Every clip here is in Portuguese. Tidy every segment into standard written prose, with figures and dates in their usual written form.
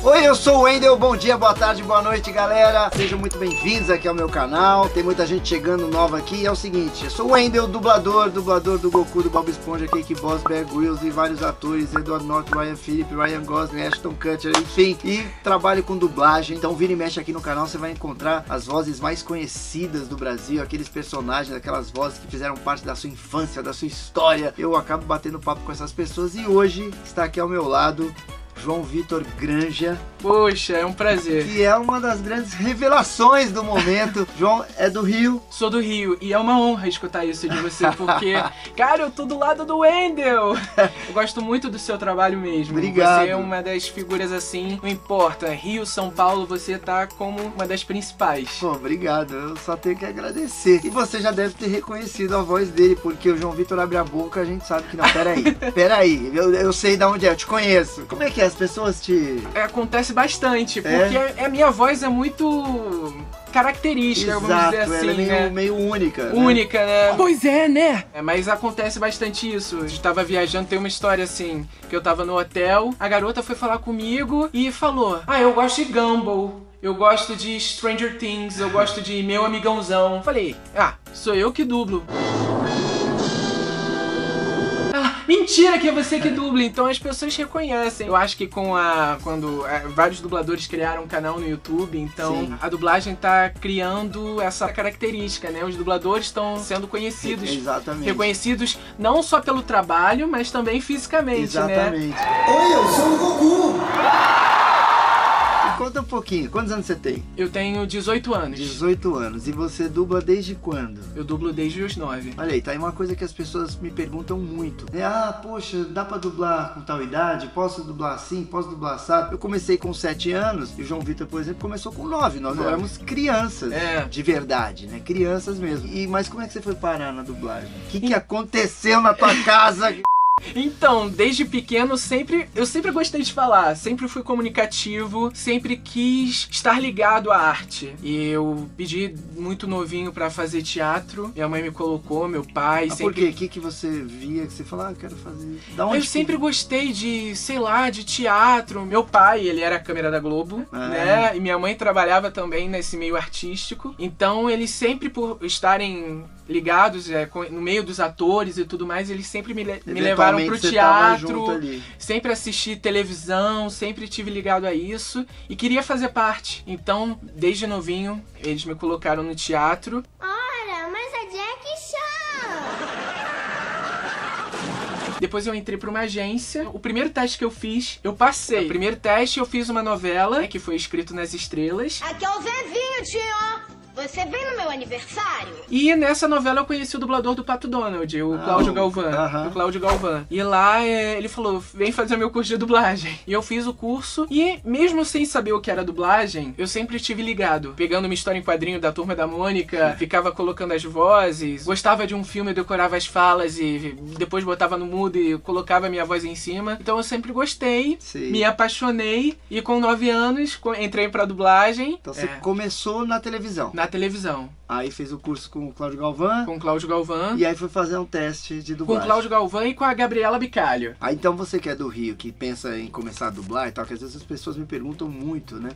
Oi, eu sou o Wendel, bom dia, boa tarde, boa noite, galera. Sejam muito bem-vindos aqui ao meu canal. Tem muita gente chegando nova aqui. É o seguinte, eu sou o Wendel, dublador do Goku, do Bob Esponja, Cake Boss, Bear Grylls e vários atores, Edward Norton, Ryan Phillip, Ryan Gosling, Ashton Kutcher, enfim. E trabalho com dublagem, então vira e mexe aqui no canal, você vai encontrar as vozes mais conhecidas do Brasil, aqueles personagens, aquelas vozes que fizeram parte da sua infância, da sua história. Eu acabo batendo papo com essas pessoas e hoje está aqui ao meu lado João Vitor Granja. Poxa, é um prazer. Que é uma das grandes revelações do momento. João é do Rio. Sou do Rio e é uma honra escutar isso de você, porque, cara, eu tô do lado do Wendel. Eu gosto muito do seu trabalho mesmo. Obrigado. Você é uma das figuras assim, não importa, Rio, São Paulo, você tá como uma das principais. Pô, obrigado, eu só tenho que agradecer. E você já deve ter reconhecido a voz dele, porque o João Vitor abre a boca, a gente sabe que não. Peraí, eu sei de onde é, eu te conheço. Como é que é? As pessoas te... Acontece bastante, porque a minha voz é muito característica, Exato, vamos dizer assim, ela é meio única, né? Única, né? Pois é, né? Mas acontece bastante isso. Eu tava viajando, tem uma história assim, que eu tava no hotel, a garota foi falar comigo e falou: ah, eu gosto de Gumball, eu gosto de Stranger Things, eu gosto de Meu Amigãozão. Falei, ah, sou eu que dublo. Mentira que é você que dubla, então as pessoas reconhecem. Eu acho que quando vários dubladores criaram um canal no YouTube, então sim, a dublagem tá criando essa característica, né? Os dubladores estão sendo conhecidos. Exatamente. Reconhecidos não só pelo trabalho, mas também fisicamente, exatamente, né? Oi, eu sou o Goku! Conta um pouquinho, quantos anos você tem? Eu tenho 18 anos. 18 anos. E você dubla desde quando? Eu dublo desde os 9. Olha aí, tá aí uma coisa que as pessoas me perguntam muito. Poxa, dá pra dublar com tal idade? Posso dublar assim? Posso dublar assado? Eu comecei com 7 anos e o João Vitor, por exemplo, começou com 9. Nós éramos crianças, de verdade, né? Crianças mesmo. Mas como é que você foi parar na dublagem? O que aconteceu na tua casa? Então, desde pequeno eu sempre gostei de falar, sempre fui comunicativo, sempre quis estar ligado à arte. E eu pedi muito novinho pra fazer teatro, minha mãe me colocou, meu pai... Por quê? O que você via que você falava, eu quero fazer? Da onde eu sempre gostei de, sei lá, de teatro. Meu pai, ele era a câmera da Globo, né? E minha mãe trabalhava também nesse meio artístico. Então, eles sempre, por estarem ligados no meio dos atores e tudo mais, eles sempre me levaram pro teatro, sempre assisti televisão, sempre tive ligado a isso e queria fazer parte. Então, desde novinho, eles me colocaram no teatro. Ora, mas é Jack Chan! Depois eu entrei pra uma agência. O primeiro teste que eu fiz, eu passei. O primeiro teste eu fiz uma novela, que foi Escrito nas Estrelas. Aqui é o Zezinho, tio! Você vem no meu aniversário? E nessa novela eu conheci o dublador do Pato Donald, o Cláudio Galvão. O Cláudio Galvão. E lá ele falou, vem fazer meu curso de dublagem. E eu fiz o curso e mesmo sem saber o que era dublagem, eu sempre estive ligado. Pegando uma história em quadrinho da Turma da Mônica, ficava colocando as vozes, gostava de um filme, eu decorava as falas e depois botava no mudo e colocava a minha voz em cima. Então eu sempre gostei, me apaixonei e com 9 anos entrei pra dublagem. Então você começou na televisão? Na televisão. Aí fez o curso com o Cláudio Galvão. Com o Cláudio Galvão. E aí foi fazer um teste de dublagem. Com o Cláudio Galvão e com a Gabriela Bicalho. Aí então você que é do Rio, que pensa em começar a dublar e tal, que às vezes as pessoas me perguntam muito, né?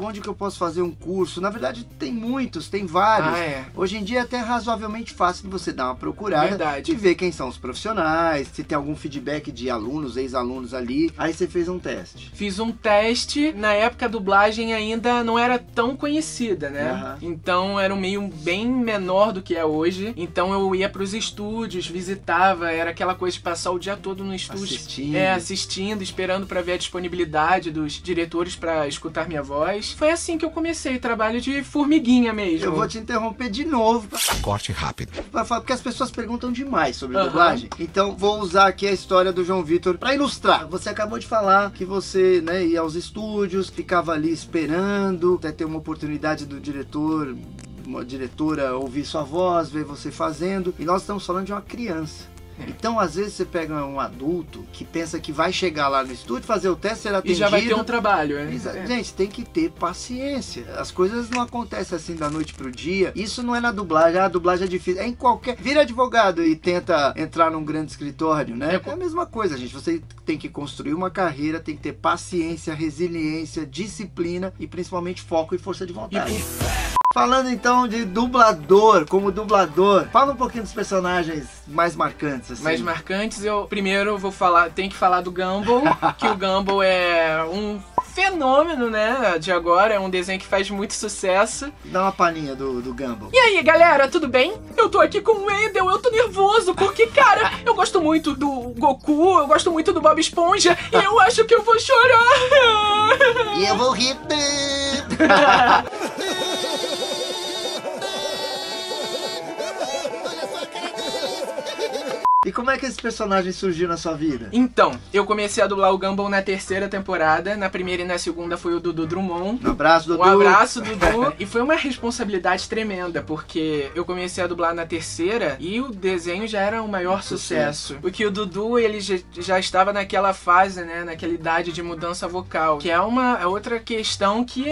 Onde que eu posso fazer um curso? Na verdade tem muitos, tem vários. Hoje em dia é até razoavelmente fácil de você dar uma procurada e ver quem são os profissionais, se tem algum feedback de alunos, ex-alunos ali. Aí você fez um teste. Fiz um teste, na época a dublagem ainda não era tão conhecida, né? Então era um meio bem menor do que é hoje. Então eu ia pros estúdios, visitava, era aquela coisa de passar o dia todo no estúdio. Assistindo, esperando pra ver a disponibilidade dos diretores pra escutar minha voz. Foi assim que eu comecei, trabalho de formiguinha mesmo. Eu vou te interromper de novo. Corte rápido. Porque as pessoas perguntam demais sobre dublagem. Então vou usar aqui a história do João Vitor pra ilustrar. Você acabou de falar que você, né, ia aos estúdios, ficava ali esperando, até ter uma oportunidade do diretor, uma diretora ouvir sua voz, ver você fazendo. E nós estamos falando de uma criança. Então, às vezes, você pega um adulto que pensa que vai chegar lá no estúdio, fazer o teste, ser atendido... E já vai ter um trabalho, né? Gente, tem que ter paciência. As coisas não acontecem assim da noite pro dia. Isso não é na dublagem. A dublagem é difícil. É em qualquer... Vira advogado e tenta entrar num grande escritório, né? É a mesma coisa, gente. Você tem que construir uma carreira, tem que ter paciência, resiliência, disciplina e principalmente foco e força de vontade. Falando então de dublador, como dublador, fala um pouquinho dos personagens mais marcantes, assim. Mais marcantes, eu primeiro vou falar, tem que falar do Gumball, que o Gumball é um fenômeno, né, de agora, é um desenho que faz muito sucesso. Dá uma palhinha do Gumball. E aí, galera, tudo bem? Eu tô aqui com o Wendel, eu tô nervoso, porque, cara, eu gosto muito do Goku, eu gosto muito do Bob Esponja, e eu acho que eu vou chorar. E eu vou rir. E como é que esse personagem surgiu na sua vida? Então, eu comecei a dublar o Gumball na 3ª temporada. Na primeira e na segunda foi o Dudu Drummond. Um abraço, Dudu. Um abraço, Dudu. E foi uma responsabilidade tremenda, porque eu comecei a dublar na 3ª e o desenho já era o maior sucesso. Porque o Dudu, ele já estava naquela fase, né, naquela idade de mudança vocal, que é uma outra questão que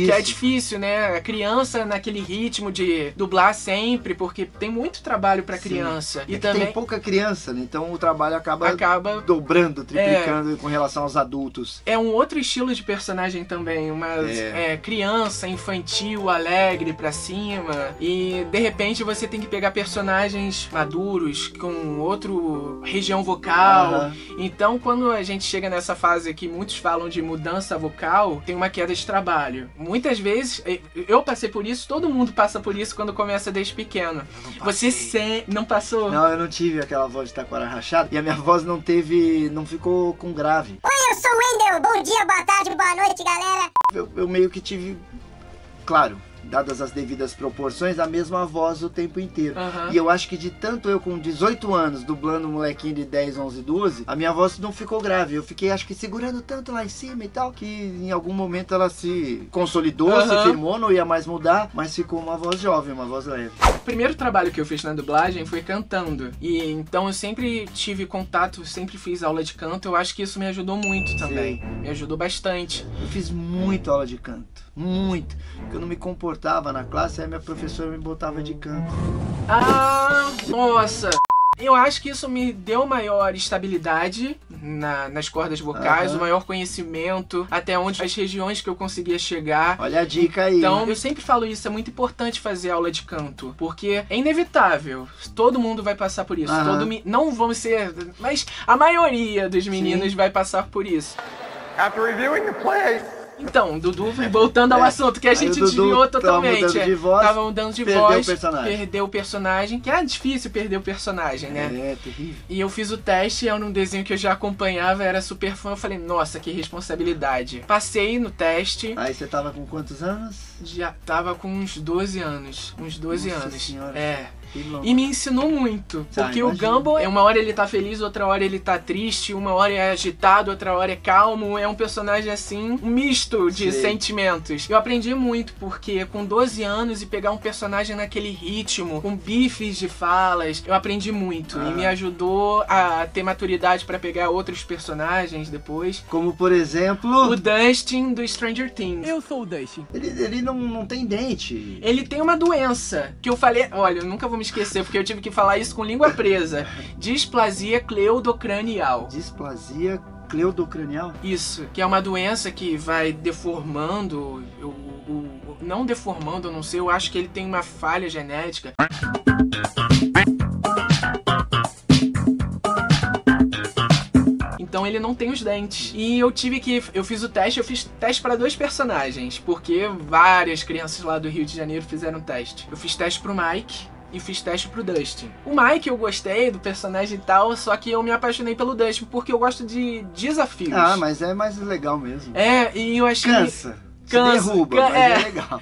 é difícil, né? A criança naquele ritmo de dublar sempre, porque tem muito trabalho pra criança. E também tem pouca criança, né? Então o trabalho acaba dobrando, triplicando com relação aos adultos. É um outro estilo de personagem também, uma criança, infantil, alegre pra cima, e de repente você tem que pegar personagens maduros com outro região vocal. Então quando a gente chega nessa fase que muitos falam de mudança vocal, tem uma queda de trabalho. Muitas vezes, eu passei por isso, todo mundo passa por isso quando começa desde pequeno. Você não passou? Não, eu não tive aquela voz de taquara rachada e a minha voz não ficou com grave. Oi, eu sou o Wendel. Bom dia, boa tarde, boa noite, galera. Eu meio que tive, claro, dadas as devidas proporções, a mesma voz o tempo inteiro. E eu acho que de tanto eu com 18 anos dublando um molequinho de 10, 11, 12, a minha voz não ficou grave. Eu fiquei, acho que segurando tanto lá em cima e tal, que em algum momento ela se consolidou, se firmou, não ia mais mudar, mas ficou uma voz jovem, uma voz leve. O primeiro trabalho que eu fiz na dublagem foi cantando. E então eu sempre tive contato, sempre fiz aula de canto. Eu acho que isso me ajudou muito também. Me ajudou bastante. Eu fiz muito aula de canto. Muito. Porque eu não me comportava na classe, aí minha professora me botava de canto. Ah, nossa! Eu acho que isso me deu maior estabilidade nas cordas vocais, o maior conhecimento, até onde as regiões que eu conseguia chegar. Olha a dica aí. Então, eu sempre falo isso, é muito importante fazer aula de canto, porque é inevitável, todo mundo vai passar por isso. Não vamos ser, mas a maioria dos meninos vai passar por isso. After reviewing the play, então, Dudu, voltando ao assunto, que a gente desviou totalmente. Tava mudando de voz, perdeu o personagem, que é difícil perder o personagem, né? É, terrível. E eu fiz o teste, é um desenho que eu já acompanhava, era super fã, eu falei, nossa, que responsabilidade. Passei no teste. Aí você tava com quantos anos? Já tava com uns 12 anos, Nossa anos. Senhora. E me ensinou muito, porque o Gumball, uma hora ele tá feliz, outra hora ele tá triste, uma hora é agitado, outra hora é calmo, é um personagem assim, um misto de sentimentos. Eu aprendi muito, porque com 12 anos e pegar um personagem naquele ritmo, com bifes de falas, eu aprendi muito e me ajudou a ter maturidade pra pegar outros personagens depois. Como por exemplo... o Dustin do Stranger Things. Eu sou o Dustin. Ele não tem dente. Ele tem uma doença, que eu falei, olha, eu nunca vou me esquecer, porque eu tive que falar isso com língua presa. Displasia cleidocranial. Displasia cleidocranial? Isso, que é uma doença que vai deformando, não deformando, eu não sei, eu acho que ele tem uma falha genética. Então ele não tem os dentes. E eu fiz o teste, eu fiz teste para 2 personagens, porque várias crianças lá do Rio de Janeiro fizeram teste. Eu fiz teste pro Mike e fiz teste pro Dustin. O Mike eu gostei do personagem e tal, só que eu me apaixonei pelo Dustin, porque eu gosto de desafios. Ah, mas é mais legal mesmo. E eu achei... cansa. Derruba, mas é legal.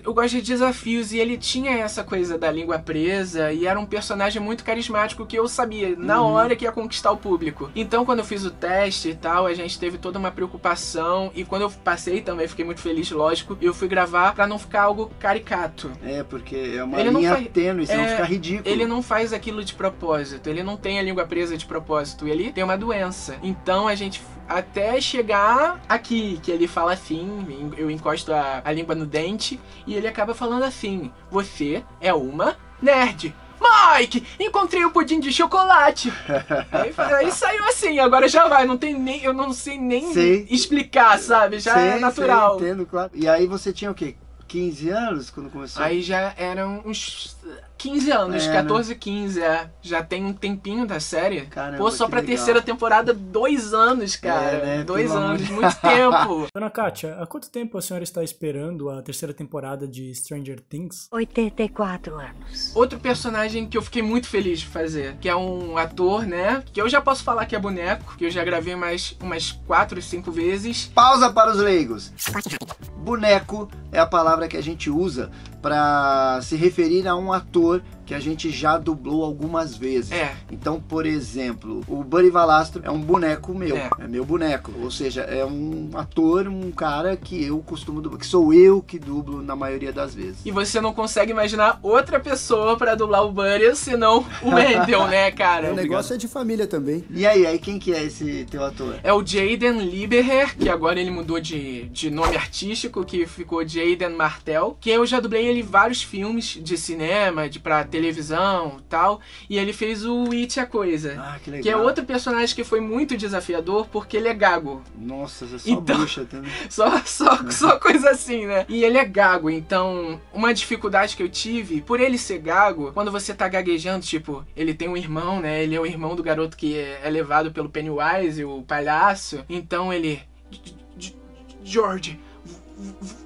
Eu gosto de desafios, e ele tinha essa coisa da língua presa, e era um personagem muito carismático que eu sabia na hora que ia conquistar o público. Então, quando eu fiz o teste e tal, a gente teve toda uma preocupação, e quando eu passei também, fiquei muito feliz, lógico, eu fui gravar pra não ficar algo caricato. Porque é uma linha tênue, senão fica ridículo. Ele não faz aquilo de propósito, ele não tem a língua presa de propósito, ele tem uma doença. Então a gente, até chegar aqui, que ele fala assim, eu encosto a língua no dente, e ele acaba falando assim: você é uma nerd. Mike, encontrei o pudim de chocolate. aí saiu assim, agora já vai, não tem nem, eu não sei nem explicar, sabe? Já é natural. Entendo, claro. E aí você tinha o quê? 15 anos quando começou? Aí já eram uns 15 anos, 14, 15, já tem um tempinho da série. Caramba, pô, só pra terceira temporada, 2 anos, cara. 2 anos, muito tempo. Dona Kátia, há quanto tempo a senhora está esperando a terceira temporada de Stranger Things? 84 anos. Outro personagem que eu fiquei muito feliz de fazer, que é um ator, né, que eu já posso falar que é boneco, que eu já gravei mais umas 4, 5 vezes. Pausa para os leigos. Boneco é a palavra que a gente usa para se referir a um ator que a gente já dublou algumas vezes. Então, por exemplo, o Buddy Valastro é um boneco meu, é meu boneco. Ou seja, é um ator, um cara que eu costumo dublar, que sou eu que dublo na maioria das vezes. E você não consegue imaginar outra pessoa para dublar o Buddy, senão o Wendell, né, cara? O negócio é de família também. E aí, quem que é esse teu ator? É o Jaden Lieberher, que agora ele mudou de nome artístico, que ficou Jaden Martell, que eu já dublei ele em vários filmes de cinema, pra televisão e tal, e ele fez o It, a Coisa, que legal. Que é outro personagem que foi muito desafiador, porque ele é gago. Nossa, você só bruxa também. Só coisa assim, né? E ele é gago, então uma dificuldade que eu tive, por ele ser gago, quando você tá gaguejando, tipo, ele tem um irmão, né? Ele é o irmão do garoto que é levado pelo Pennywise, o palhaço, então ele... George,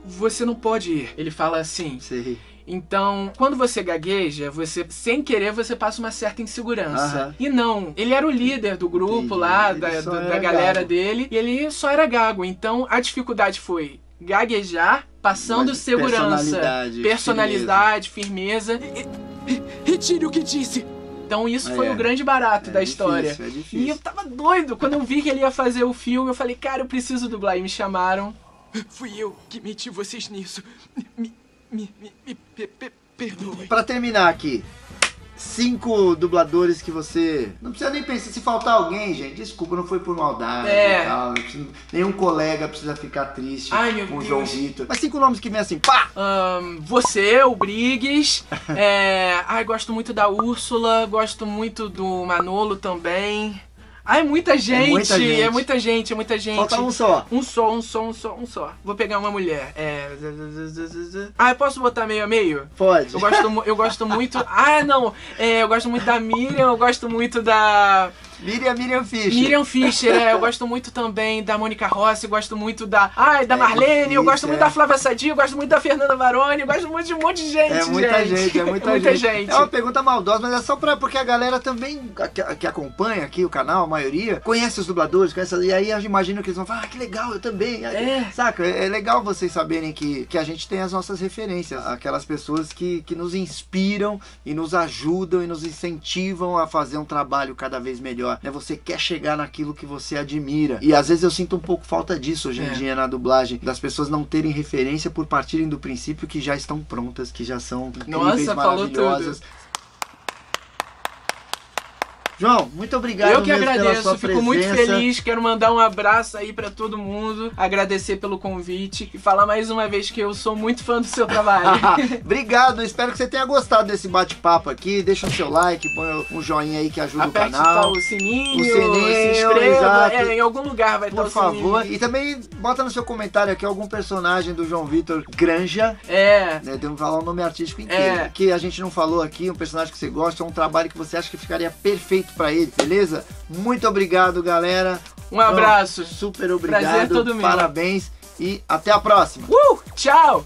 você não pode ir. Ele fala assim. Sim. Então, quando você gagueja, você, sem querer, você passa uma certa insegurança. E não, ele era o líder do grupo lá, da galera dele, e ele só era gago. Então, a dificuldade foi gaguejar, passando segurança, personalidade, firmeza. Retire o que disse! Então isso foi o grande barato da história. É difícil. E eu tava doido. Quando eu vi que ele ia fazer o filme, eu falei, cara, eu preciso dublar. E me chamaram. Fui eu que meti vocês nisso. Me perdoe. Pra terminar aqui, 5 dubladores que você... Não precisa nem pensar, se faltar alguém, gente, desculpa, não foi por maldade e tal. Nenhum colega precisa ficar triste com o João Vitor. Mas 5 nomes que vem assim, pá! Você, o Briggs. Gosto muito da Úrsula, gosto muito do Manolo também. É muita gente, é muita gente. Falta um só. Um só. Vou pegar uma mulher. Eu posso botar meio a meio? Pode. Eu gosto muito... eu gosto muito da Miriam, eu gosto muito da... Miriam Fischer. Miriam Fischer, eu gosto muito também da Mônica Rossi, eu gosto muito da Marlene, difícil, eu gosto muito da Flávia Sadia, eu gosto muito da Fernanda Varone, eu gosto muito de um monte de gente. É muita gente. É uma pergunta maldosa, mas é só porque a galera também que acompanha aqui o canal, a maioria, conhece os dubladores, e aí eu imagino que eles vão falar, que legal, eu também. Saca? É legal vocês saberem que a gente tem as nossas referências, aquelas pessoas que nos inspiram e nos ajudam e nos incentivam a fazer um trabalho cada vez melhor. Você quer chegar naquilo que você admira. E às vezes eu sinto um pouco falta disso hoje em dia na dublagem, das pessoas não terem referência por partirem do princípio que já estão prontas, que já são incríveis, maravilhosas. João, muito obrigado. Eu que mesmo agradeço, pela sua fico muito feliz, quero mandar um abraço aí pra todo mundo, agradecer pelo convite e falar mais uma vez que eu sou muito fã do seu trabalho. Obrigado, espero que você tenha gostado desse bate-papo aqui, deixa o seu like, põe um joinha aí que ajuda o canal. O sininho, se inscreva, em algum lugar vai estar o sininho. Por favor, e também bota no seu comentário aqui algum personagem do João Vitor Granja. Temos que falar o nome artístico inteiro, que a gente não falou aqui, um personagem que você gosta, um trabalho que você acha que ficaria perfeito pra ele, beleza? Muito obrigado, galera. Um abraço. Super obrigado. Prazer todo meu. Parabéns e até a próxima. Tchau.